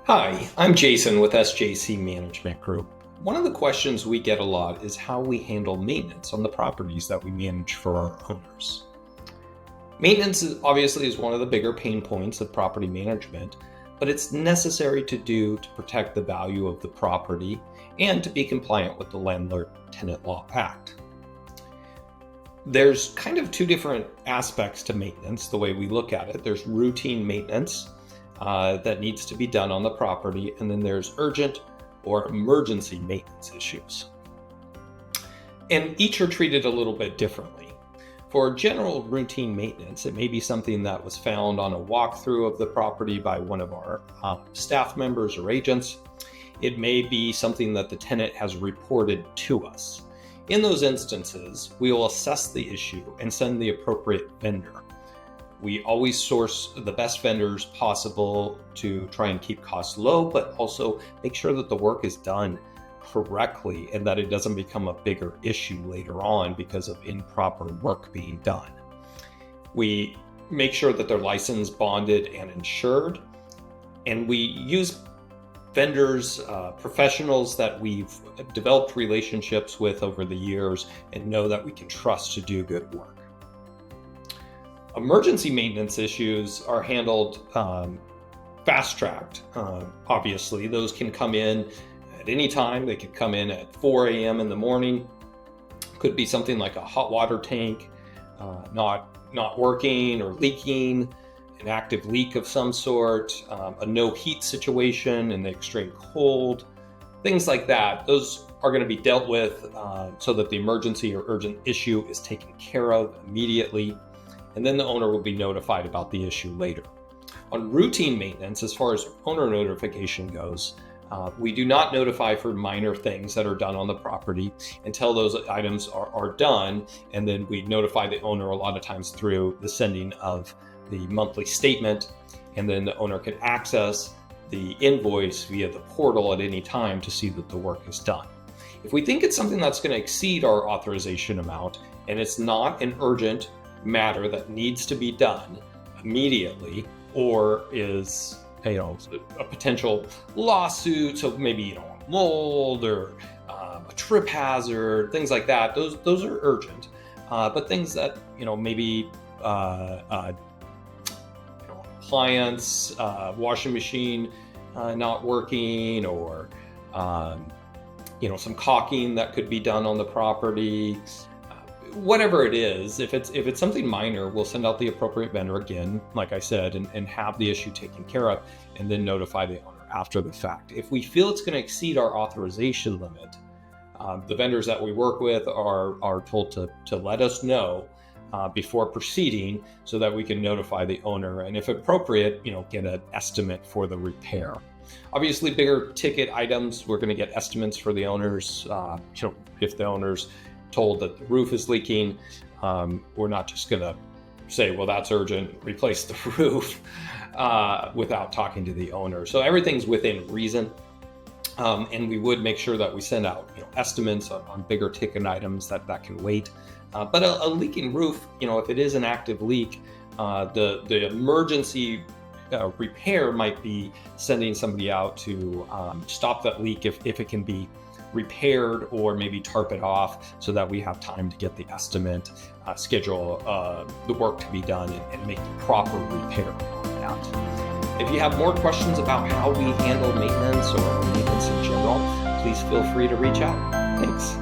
Hi, I'm Jason with SJC Management Group. One of the questions we get a lot is how we handle maintenance on the properties that we manage for our owners. Maintenance obviously is one of the bigger pain points of property management, but it's necessary to do to protect the value of the property and to be compliant with the Landlord-Tenant Law Act. There's kind of two different aspects to maintenance, the way we look at it. There's routine maintenance that needs to be done on the property, and then there's urgent or emergency maintenance issues. And each are treated a little bit differently. For general routine maintenance, it may be something that was found on a walkthrough of the property by one of our staff members or agents. It may be something that the tenant has reported to us. In those instances, we will assess the issue and send the appropriate vendor. We always source the best vendors possible to try and keep costs low, but also make sure that the work is done correctly and that it doesn't become a bigger issue later on because of improper work being done. We make sure that they're licensed, bonded, and insured, and we use vendors, professionals that we've developed relationships with over the years and know that we can trust to do good work. Emergency maintenance issues are handled fast-tracked. Obviously, those can come in at any time. They could come in at 4 a.m. in the morning. Could be something like a hot water tank not working or leaking, an active leak of some sort, a no heat situation in the extreme cold, things like that. Those are going to be dealt with so that the emergency or urgent issue is taken care of immediately, and then the owner will be notified about the issue later. On routine maintenance, as far as owner notification goes, we do not notify for minor things that are done on the property until those items are done, and then we notify the owner a lot of times through the sending of the monthly statement, and then the owner can access the invoice via the portal at any time to see that the work is done. If we think it's something that's going to exceed our authorization amount and it's not an urgent matter that needs to be done immediately, or is a potential lawsuit, so maybe mold or a trip hazard, things like that, those are urgent. But things that maybe appliance, washing machine not working, or some caulking that could be done on the property. Whatever it is, if it's something minor, we'll send out the appropriate vendor again, like I said, and have the issue taken care of, and then notify the owner after the fact. If we feel it's going to exceed our authorization limit, the vendors that we work with are told to let us know before proceeding so that we can notify the owner, and if appropriate, get an estimate for the repair. Obviously, bigger ticket items, we're going to get estimates for the owners. If the owner's told that the roof is leaking, we're not just going to say, well, that's urgent, replace the roof without talking to the owner. So everything's within reason. And we would make sure that we send out estimates on bigger ticket items that can wait. But a leaking roof, if it is an active leak, the emergency repair might be sending somebody out to stop that leak if it can be repaired, or maybe tarp it off so that we have time to get the estimate, schedule the work to be done, and make the proper repair on that. If you have more questions about how we handle maintenance or maintenance in general, please feel free to reach out. Thanks.